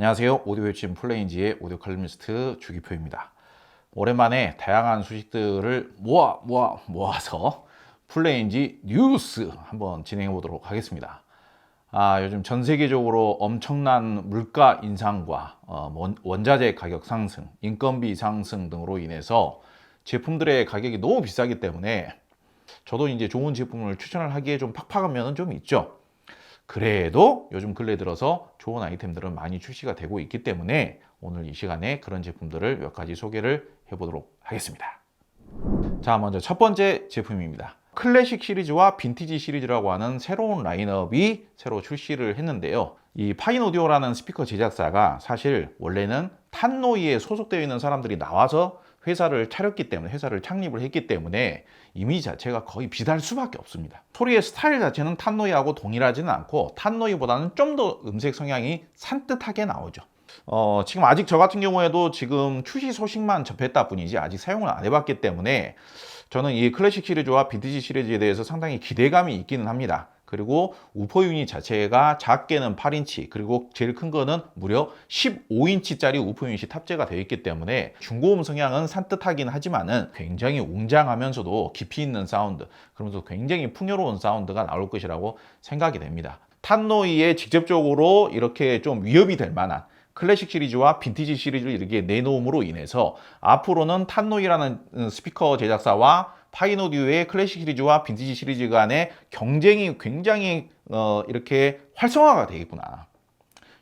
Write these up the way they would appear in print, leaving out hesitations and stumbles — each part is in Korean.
안녕하세요. 오디오 웹진 플레인지의 오디오 칼럼니스트 주기표입니다. 오랜만에 다양한 소식들을 모아서 플레인지 뉴스 한번 진행해 보도록 하겠습니다. 요즘 전 세계적으로 엄청난 물가 인상과 원자재 가격 상승, 인건비 상승 등으로 인해서 제품들의 가격이 너무 비싸기 때문에 저도 이제 좋은 제품을 추천을 하기에 좀 팍팍한 면은 좀 있죠. 그래도 요즘 근래 들어서 좋은 아이템들은 많이 출시가 되고 있기 때문에 오늘 이 시간에 그런 제품들을 몇 가지 소개를 해보도록 하겠습니다. 자, 먼저 첫 번째 제품입니다. 클래식 시리즈와 빈티지 시리즈라고 하는 새로운 라인업이 새로 출시를 했는데요. 이 파인오디오라는 스피커 제작사가 사실 원래는 탄노이에 소속되어 있는 사람들이 나와서 회사를 차렸기 때문에, 회사를 창립을 했기 때문에 이미지 자체가 거의 비슷할 수밖에 없습니다. 소리의 스타일 자체는 탄노이하고 동일하지는 않고 탄노이보다는 좀 더 음색 성향이 산뜻하게 나오죠. 지금 아직 저 같은 경우에도 지금 출시 소식만 접했다 뿐이지 아직 사용을 안 해봤기 때문에 저는 이 클래식 시리즈와 빈티지 시리즈에 대해서 상당히 기대감이 있기는 합니다. 그리고 우퍼 유닛 자체가 작게는 8인치, 그리고 제일 큰 거는 무려 15인치짜리 우퍼 유닛이 탑재가 되어 있기 때문에 중고음 성향은 산뜻하긴 하지만은 굉장히 웅장하면서도 깊이 있는 사운드, 그러면서 굉장히 풍요로운 사운드가 나올 것이라고 생각이 됩니다. 탄노이에 직접적으로 이렇게 좀 위협이 될 만한 클래식 시리즈와 빈티지 시리즈를 이렇게 내놓음으로 인해서 앞으로는 탄노이라는 스피커 제작사와 파인오디오의 클래식 시리즈와 빈티지 시리즈 간의 경쟁이 굉장히 이렇게 활성화가 되겠구나.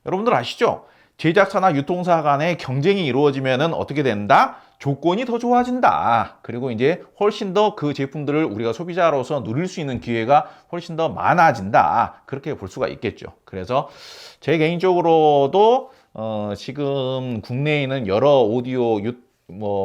여러분들 아시죠? 제작사나 유통사 간의 경쟁이 이루어지면은 어떻게 된다? 조건이 더 좋아진다. 그리고 이제 훨씬 더 그 제품들을 우리가 소비자로서 누릴 수 있는 기회가 훨씬 더 많아진다. 그렇게 볼 수가 있겠죠. 그래서 제 개인적으로도 지금 국내에 있는 여러 오디오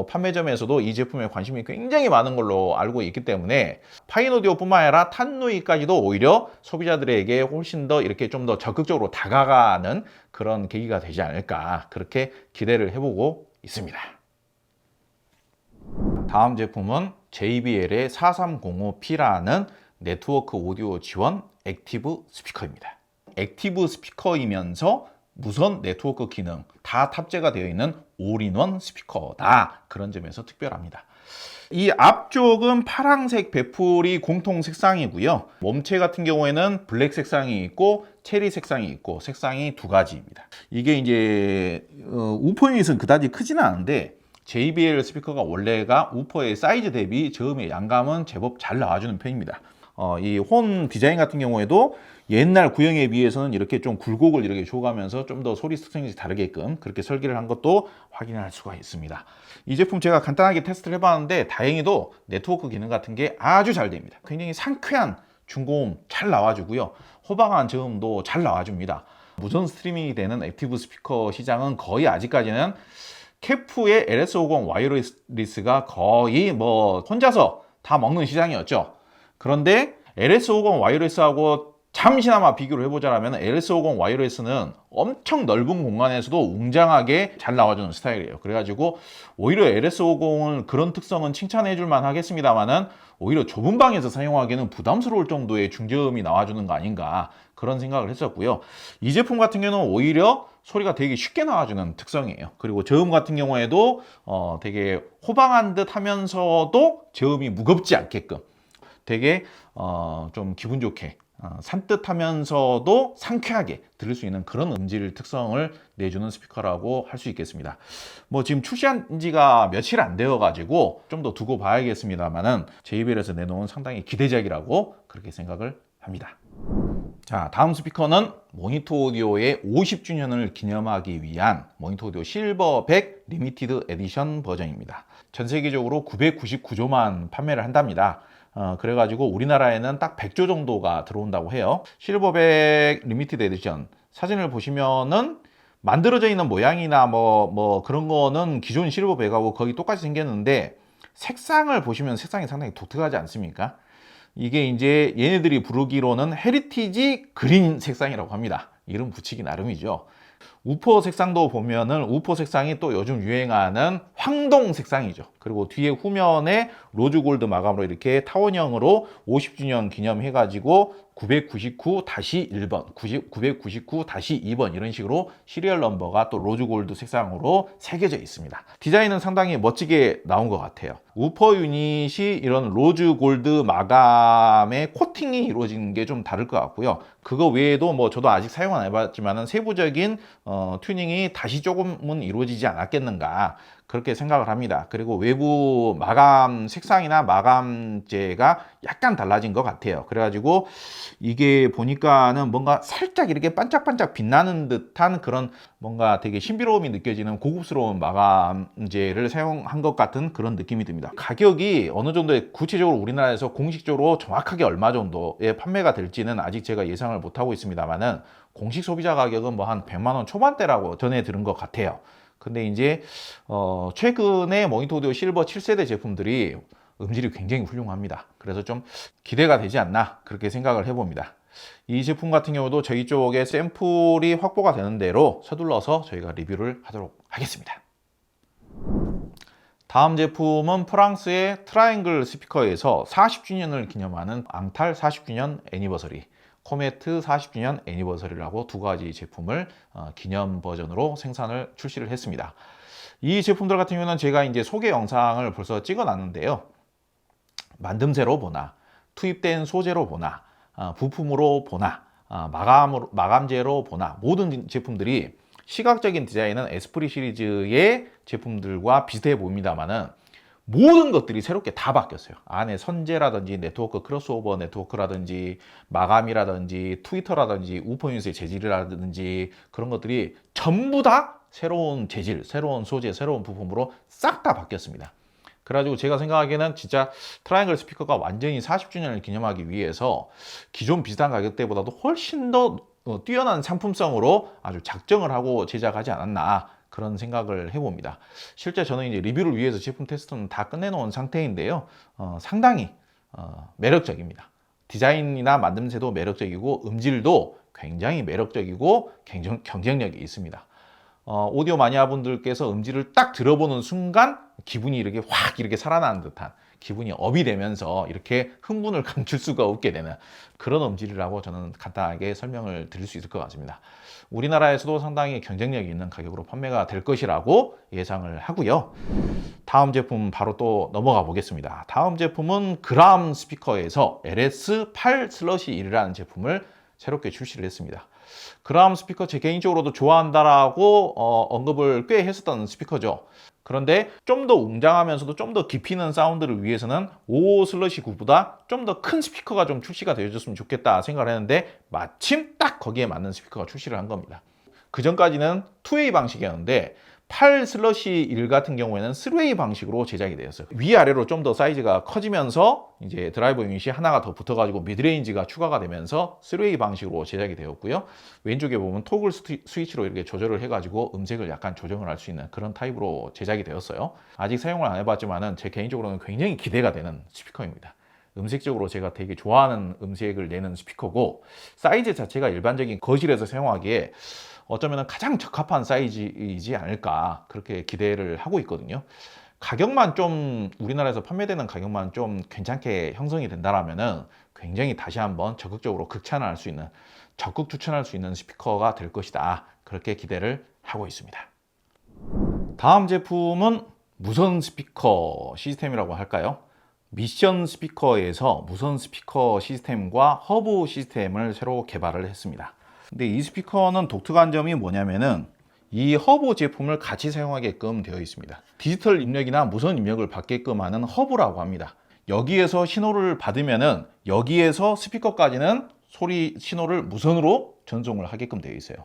판매점에서도 이 제품에 관심이 굉장히 많은 걸로 알고 있기 때문에 파인오디오뿐만 아니라 탄노이까지도 오히려 소비자들에게 훨씬 더 이렇게 좀 더 적극적으로 다가가는 그런 계기가 되지 않을까, 그렇게 기대를 해보고 있습니다. 다음 제품은 JBL의 4305P라는 네트워크 오디오 지원 액티브 스피커입니다. 액티브 스피커이면서 무선 네트워크 기능 다 탑재가 되어 있는 올인원 스피커다. 그런 점에서 특별합니다. 이 앞쪽은 파란색 베풀이 공통 색상이고요. 몸체 같은 경우에는 블랙 색상이 있고 체리 색상이 있고 색상이 두 가지입니다. 이게 이제 우퍼 유닛은 그다지 크지는 않은데 JBL 스피커가 원래가 우퍼의 사이즈 대비 저음의 양감은 제법 잘 나와주는 편입니다. 이 혼 디자인 같은 경우에도 옛날 구형에 비해서는 이렇게 좀 굴곡을 이렇게 줘가면서 좀 더 소리 특성이 다르게끔 그렇게 설계를 한 것도 확인할 수가 있습니다. 이 제품 제가 간단하게 테스트를 해봤는데 다행히도 네트워크 기능 같은 게 아주 잘 됩니다. 굉장히 상쾌한 중고음 잘 나와주고요. 호방한 저음도 잘 나와줍니다. 무선 스트리밍이 되는 액티브 스피커 시장은 거의 아직까지는 캐프의 LS50 와이어리스가 거의 혼자서 다 먹는 시장이었죠. 그런데 LS50 와이어리스하고 잠시나마 비교를 해보자면 LS50 와이어리스는 엄청 넓은 공간에서도 웅장하게 잘 나와주는 스타일이에요. 그래가지고 오히려 LS50을 그런 특성은 칭찬해 줄만 하겠습니다만은 오히려 좁은 방에서 사용하기에는 부담스러울 정도의 중저음이 나와주는 거 아닌가, 그런 생각을 했었고요. 이 제품 같은 경우는 오히려 소리가 되게 쉽게 나와주는 특성이에요. 그리고 저음 같은 경우에도 되게 호방한 듯 하면서도 저음이 무겁지 않게끔 되게 좀 기분 좋게 산뜻하면서도 상쾌하게 들을 수 있는 그런 음질 특성을 내주는 스피커라고 할 수 있겠습니다. 지금 출시한 지가 며칠 안 되어 가지고 좀 더 두고 봐야겠습니다만은 JBL에서 내놓은 상당히 기대작이라고 그렇게 생각을 합니다. 자, 다음 스피커는 모니터 오디오의 50주년을 기념하기 위한 모니터 오디오 실버 100 리미티드 에디션 버전입니다. 전 세계적으로 999조만 판매를 한답니다. 그래가지고 우리나라에는 딱 100조 정도가 들어온다고 해요. 실버 100 리미티드 에디션 사진을 보시면은 만들어져 있는 모양이나 그런 거는 기존 실버 100하고 거의 똑같이 생겼는데 색상을 보시면 색상이 상당히 독특하지 않습니까? 이게 이제 얘네들이 부르기로는 헤리티지 그린 색상이라고 합니다. 이름 붙이기 나름이죠. 우퍼 색상도 보면은 우퍼 색상이 또 요즘 유행하는 황동 색상이죠. 그리고 뒤에 후면에 로즈 골드 마감으로 이렇게 타원형으로 50주년 기념해가지고 999-1번, 999-2번 이런 식으로 시리얼 넘버가 또 로즈 골드 색상으로 새겨져 있습니다. 디자인은 상당히 멋지게 나온 것 같아요. 우퍼 유닛이 이런 로즈 골드 마감의 코팅이 이루어지는 게 좀 다를 것 같고요. 그거 외에도 뭐 저도 아직 사용은 안 해봤지만 세부적인 튜닝이 다시 조금은 이루어지지 않았겠는가 그렇게 생각을 합니다. 그리고 외부 마감 색상이나 마감재가 약간 달라진 것 같아요. 그래가지고 이게 보니까는 뭔가 살짝 이렇게 반짝반짝 빛나는 듯한 그런 뭔가 되게 신비로움이 느껴지는 고급스러운 마감재를 사용한 것 같은 그런 느낌이 듭니다. 가격이 어느 정도의 구체적으로 우리나라에서 공식적으로 정확하게 얼마 정도의 판매가 될지는 아직 제가 예상을 못하고 있습니다만은 공식 소비자 가격은 뭐 한 100만 원 초반대라고 전해 들은 것 같아요. 근데 이제 최근에 모니터 오디오 실버 7세대 제품들이 음질이 굉장히 훌륭합니다. 그래서 좀 기대가 되지 않나 그렇게 생각을 해봅니다. 이 제품 같은 경우도 저희 쪽에 샘플이 확보가 되는 대로 서둘러서 저희가 리뷰를 하도록 하겠습니다. 다음 제품은 프랑스의 트라이앵글 스피커에서 40주년을 기념하는 앙탈 40주년 애니버서리, 코메트 40주년 애니버서리라고 두 가지 제품을 기념 버전으로 출시를 했습니다. 이 제품들 같은 경우는 제가 이제 소개 영상을 벌써 찍어 놨는데요. 만듦새로 보나, 투입된 소재로 보나, 부품으로 보나, 마감재로 보나, 모든 제품들이 시각적인 디자인은 에스프리 시리즈의 제품들과 비슷해 보입니다만은 모든 것들이 새롭게 다 바뀌었어요. 안에 선재라든지 네트워크 크로스오버 네트워크라든지 마감이라든지 트위터라든지 우퍼 유닛의 재질이라든지 그런 것들이 전부 다 새로운 재질, 새로운 소재, 새로운 부품으로 싹 다 바뀌었습니다. 그래가지고 제가 생각하기에는 진짜 트라이앵글 스피커가 완전히 40주년을 기념하기 위해서 기존 비슷한 가격대보다도 훨씬 더 뛰어난 상품성으로 아주 작정을 하고 제작하지 않았나 그런 생각을 해봅니다. 실제 저는 이제 리뷰를 위해서 제품 테스트는 다 끝내놓은 상태인데요. 상당히 매력적입니다. 디자인이나 만듦새도 매력적이고 음질도 굉장히 매력적이고 경쟁력이 있습니다. 오디오 마니아 분들께서 음질을 딱 들어보는 순간 기분이 이렇게 확 이렇게 살아나는 듯한 기분이 업이 되면서 이렇게 흥분을 감출 수가 없게 되는 그런 음질이라고 저는 간단하게 설명을 드릴 수 있을 것 같습니다. 우리나라에서도 상당히 경쟁력이 있는 가격으로 판매가 될 것이라고 예상을 하고요. 다음 제품 바로 또 넘어가 보겠습니다. 다음 제품은 그람 스피커에서 LS8/1이라는 제품을 새롭게 출시를 했습니다. 그람 스피커 제 개인적으로도 좋아한다라고 언급을 꽤 했었던 스피커죠. 그런데 좀 더 웅장하면서도 좀 더 깊이 있는 사운드를 위해서는 55/9보다 좀 더 큰 스피커가 좀 출시가 되어줬으면 좋겠다 생각을 했는데 마침 딱 거기에 맞는 스피커가 출시를 한 겁니다. 그 전까지는 2웨이 방식이었는데 8/1 같은 경우에는 3웨이 방식으로 제작이 되었어요. 위아래로 좀 더 사이즈가 커지면서 이제 드라이버 유닛이 하나가 더 붙어가지고 미드레인지가 추가가 되면서 3웨이 방식으로 제작이 되었고요. 왼쪽에 보면 토글 스위치로 이렇게 조절을 해가지고 음색을 약간 조정을 할 수 있는 그런 타입으로 제작이 되었어요. 아직 사용을 안 해봤지만은 제 개인적으로는 굉장히 기대가 되는 스피커입니다. 음색적으로 제가 되게 좋아하는 음색을 내는 스피커고 사이즈 자체가 일반적인 거실에서 사용하기에 어쩌면 가장 적합한 사이즈이지 않을까 그렇게 기대를 하고 있거든요. 가격만 좀 우리나라에서 판매되는 가격만 좀 괜찮게 형성이 된다라면은 굉장히 다시 한번 적극적으로 적극 추천할 수 있는 스피커가 될 것이다 그렇게 기대를 하고 있습니다. 다음 제품은 무선 스피커 시스템이라고 할까요? 미션 스피커에서 무선 스피커 시스템과 허브 시스템을 새로 개발을 했습니다. 근데 이 스피커는 독특한 점이 뭐냐면은 이 허브 제품을 같이 사용하게끔 되어 있습니다. 디지털 입력이나 무선 입력을 받게끔 하는 허브라고 합니다. 여기에서 신호를 받으면은 여기에서 스피커까지는 소리 신호를 무선으로 전송을 하게끔 되어 있어요.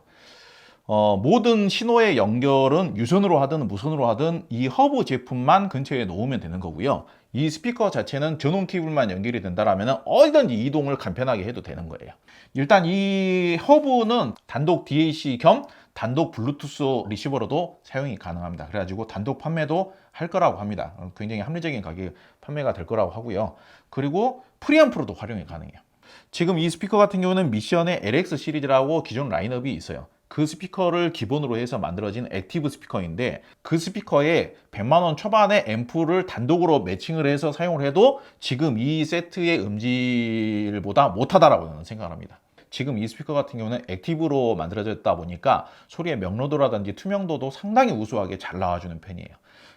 모든 신호의 연결은 유선으로 하든 무선으로 하든 이 허브 제품만 근처에 놓으면 되는 거고요. 이 스피커 자체는 전원 케이블만 연결이 된다면 어디든지 이동을 간편하게 해도 되는 거예요. 일단 이 허브는 단독 DAC 겸 단독 블루투스 리시버로도 사용이 가능합니다. 그래가지고 단독 판매도 할 거라고 합니다. 굉장히 합리적인 가격에 판매가 될 거라고 하고요. 그리고 프리앰프로도 활용이 가능해요. 지금 이 스피커 같은 경우는 미션의 LX 시리즈라고 기존 라인업이 있어요. 그 스피커를 기본으로 해서 만들어진 액티브 스피커인데 그 스피커에 100만 원 초반의 앰프를 단독으로 매칭을 해서 사용을 해도 지금 이 세트의 음질보다 못하다라고 저는 생각을 합니다. 지금 이 스피커 같은 경우는 액티브로 만들어졌다 보니까 소리의 명료도라든지 투명도도 상당히 우수하게 잘 나와주는 편이에요.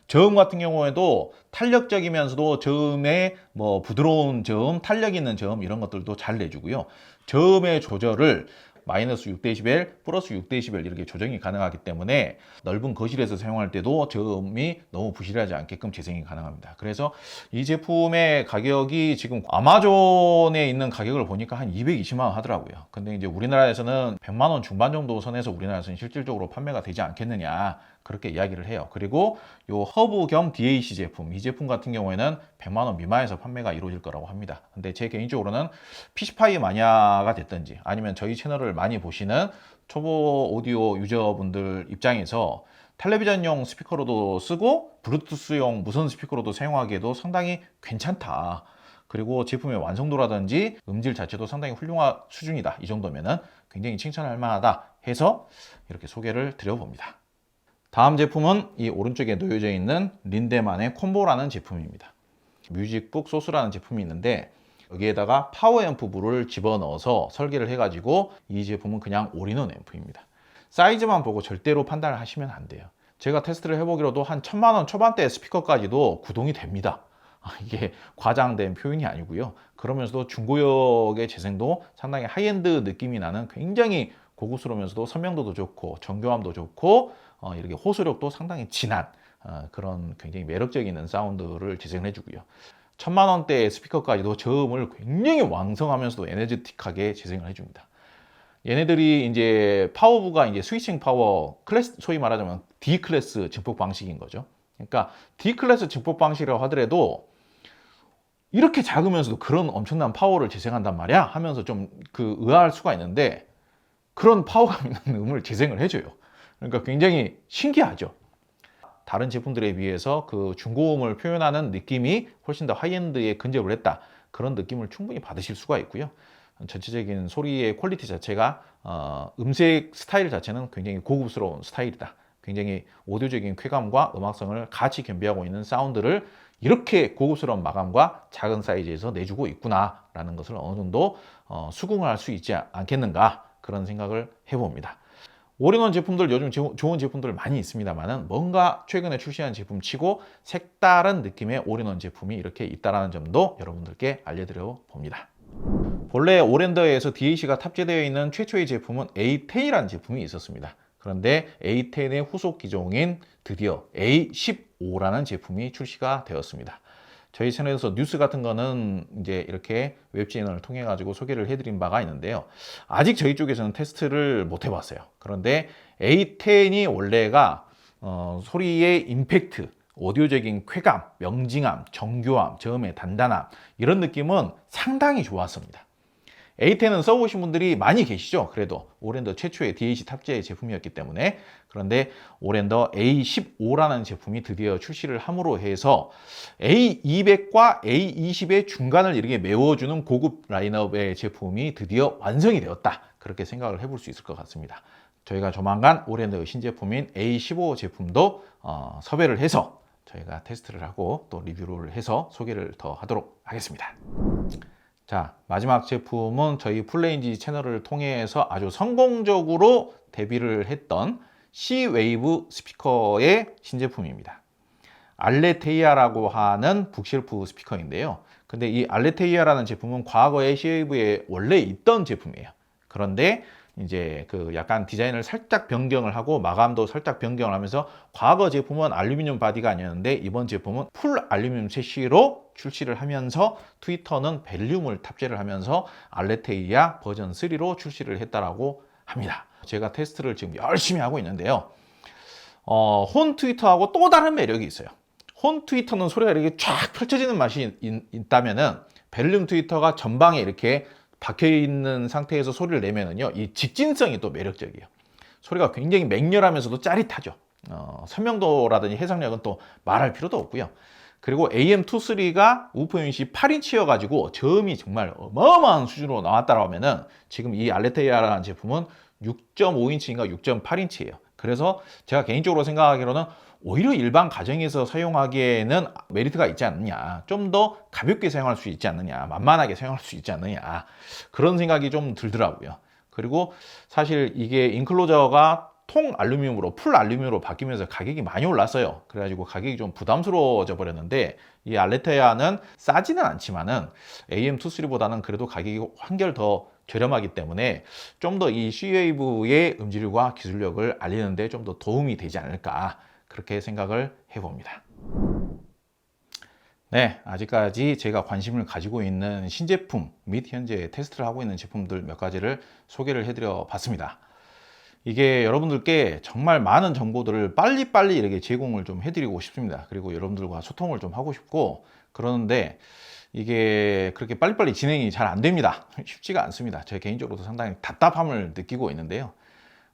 저음 같은 경우에도 탄력적이면서도 저음의 뭐 부드러운 저음, 탄력 있는 저음 이런 것들도 잘 내주고요. 저음의 조절을 마이너스 6dB, 플러스 6dB 이렇게 조정이 가능하기 때문에 넓은 거실에서 사용할 때도 저음이 너무 부실하지 않게끔 재생이 가능합니다. 그래서 이 제품의 가격이 지금 아마존에 있는 가격을 보니까 한 220만 원 하더라고요. 근데 이제 우리나라에서는 100만 원 중반 정도 선에서 우리나라에서는 실질적으로 판매가 되지 않겠느냐 그렇게 이야기를 해요. 그리고 요 허브 겸 DAC 제품, 이 제품 같은 경우에는 100만 원 미만에서 판매가 이루어질 거라고 합니다. 근데 제 개인적으로는 피시파이 마니아가 됐든지 아니면 저희 채널을 많이 보시는 초보 오디오 유저분들 입장에서 텔레비전용 스피커로도 쓰고 블루투스용 무선 스피커로도 사용하기에도 상당히 괜찮다. 그리고 제품의 완성도라든지 음질 자체도 상당히 훌륭한 수준이다. 이 정도면은 굉장히 칭찬할 만하다 해서 이렇게 소개를 드려봅니다. 다음 제품은 이 오른쪽에 놓여져 있는 린데만의 콤보라는 제품입니다. 뮤직북 소스라는 제품이 있는데 여기에다가 파워 앰프부를 집어넣어서 설계를 해가지고 이 제품은 그냥 올인원 앰프입니다. 사이즈만 보고 절대로 판단을 하시면 안 돼요. 제가 테스트를 해보기로도 한 1000만 원 초반대 스피커까지도 구동이 됩니다. 이게 과장된 표현이 아니고요. 그러면서도 중고역의 재생도 상당히 하이엔드 느낌이 나는 굉장히 고급스러우면서도 선명도도 좋고 정교함도 좋고 이렇게 호소력도 상당히 진한 그런 굉장히 매력적인 사운드를 재생을 해주고요. 1000만 원대의 스피커까지도 저음을 굉장히 왕성하면서도 에너지틱하게 재생을 해줍니다. 얘네들이 이제 파워부가 이제 스위칭 파워 클래스, 소위 말하자면 D 클래스 증폭 방식인 거죠. 그러니까 D 클래스 증폭 방식이라고 하더라도 이렇게 작으면서도 그런 엄청난 파워를 재생한단 말이야 하면서 좀 의아할 수가 있는데 그런 파워감 있는 음을 재생을 해줘요. 그러니까 굉장히 신기하죠. 다른 제품들에 비해서 그 중고음을 표현하는 느낌이 훨씬 더 하이엔드에 근접을 했다. 그런 느낌을 충분히 받으실 수가 있고요. 전체적인 소리의 퀄리티 자체가 음색 스타일 자체는 굉장히 고급스러운 스타일이다. 굉장히 오디오적인 쾌감과 음악성을 같이 겸비하고 있는 사운드를 이렇게 고급스러운 마감과 작은 사이즈에서 내주고 있구나라는 것을 어느 정도 수긍을 할 수 있지 않겠는가 그런 생각을 해봅니다. 올인원 제품들 요즘 좋은 제품들 많이 있습니다만은 뭔가 최근에 출시한 제품 치고 색다른 느낌의 올인원 제품이 이렇게 있다는 점도 여러분들께 알려드려 봅니다. 본래 오랜더에서 DAC가 탑재되어 있는 최초의 제품은 A10이라는 제품이 있었습니다. 그런데 A10의 후속 기종인 드디어 A15라는 제품이 출시가 되었습니다. 저희 채널에서 뉴스 같은 거는 이제 이렇게 웹진을 통해 가지고 소개를 해드린 바가 있는데요. 아직 저희 쪽에서는 테스트를 못 해봤어요. 그런데 A10이 원래가 소리의 임팩트, 오디오적인 쾌감, 명징함, 정교함, 저음의 단단함 이런 느낌은 상당히 좋았습니다. A10은 써보신 분들이 많이 계시죠. 그래도 오랜더 최초의 DAC 탑재 제품이었기 때문에. 그런데 오랜더 A15라는 제품이 드디어 출시를 함으로 해서 A200과 A20의 중간을 이렇게 메워주는 고급 라인업의 제품이 드디어 완성이 되었다. 그렇게 생각을 해볼 수 있을 것 같습니다. 저희가 조만간 오랜더 신제품인 A15 제품도 섭외를 해서 저희가 테스트를 하고 또 리뷰를 해서 소개를 더 하도록 하겠습니다. 자, 마지막 제품은 저희 풀레인지 채널을 통해서 아주 성공적으로 데뷔를 했던 C-웨이브 스피커의 신제품입니다. 알레테이아라고 하는 북쉘프 스피커인데요. 근데 이 알레테이아라는 제품은 과거에 C-웨이브에 원래 있던 제품이에요. 그런데 이제 약간 디자인을 살짝 변경을 하고 마감도 살짝 변경을 하면서 과거 제품은 알루미늄 바디가 아니었는데 이번 제품은 풀 알루미늄 셰시로 출시를 하면서 트위터는 벨륨을 탑재를 하면서 알레테이아 버전 3로 출시를 했다라고 합니다. 제가 테스트를 지금 열심히 하고 있는데요. 혼 트위터하고 또 다른 매력이 있어요. 혼 트위터는 소리가 이렇게 쫙 펼쳐지는 맛이 있다면은 벨륨 트위터가 전방에 이렇게 박혀있는 상태에서 소리를 내면은요, 이 직진성이 또 매력적이에요. 소리가 굉장히 맹렬하면서도 짜릿하죠. 선명도라든지 해상력은 또 말할 필요도 없고요. 그리고 AM23가 우퍼 유닛이 8인치여가지고 저음이 정말 어마어마한 수준으로 나왔다고 하면은 지금 이 알레테이아라는 제품은 6.5인치인가 6.8인치예요. 그래서 제가 개인적으로 생각하기로는 오히려 일반 가정에서 사용하기에는 메리트가 있지 않느냐, 좀 더 가볍게 사용할 수 있지 않느냐, 만만하게 사용할 수 있지 않느냐, 그런 생각이 좀 들더라고요. 그리고 사실 이게 인클로저가 통 알루미늄으로 풀 알루미늄으로 바뀌면서 가격이 많이 올랐어요. 그래가지고 가격이 좀 부담스러워져 버렸는데, 이 알레테아는 싸지는 않지만은 AM23보다는 그래도 가격이 한결 더 저렴하기 때문에 좀 더 이 C웨이브의 음질과 기술력을 알리는데 좀 더 도움이 되지 않을까, 그렇게 생각을 해봅니다. 네, 아직까지 제가 관심을 가지고 있는 신제품 및 현재 테스트를 하고 있는 제품들 몇 가지를 소개를 해드려 봤습니다. 이게 여러분들께 정말 많은 정보들을 빨리빨리 이렇게 제공을 좀 해드리고 싶습니다. 그리고 여러분들과 소통을 좀 하고 싶고 그러는데, 이게 그렇게 빨리빨리 진행이 잘 안 됩니다. 쉽지가 않습니다. 제 개인적으로도 상당히 답답함을 느끼고 있는데요.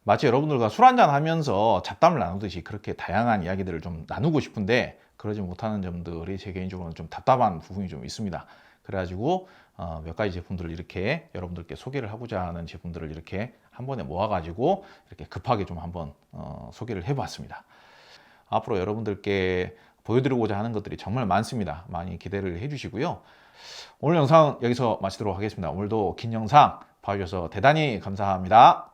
마치 여러분들과 술 한잔 하면서 잡담을 나누듯이 그렇게 다양한 이야기들을 좀 나누고 싶은데 그러지 못하는 점들이 제 개인적으로는 좀 답답한 부분이 좀 있습니다. 그래가지고 몇 가지 제품들을 이렇게 여러분들께 소개를 하고자 하는 제품들을 이렇게 한 번에 모아가지고 이렇게 급하게 좀 한번 소개를 해봤습니다. 앞으로 여러분들께 보여드리고자 하는 것들이 정말 많습니다. 많이 기대를 해주시고요. 오늘 영상 여기서 마치도록 하겠습니다. 오늘도 긴 영상 봐주셔서 대단히 감사합니다.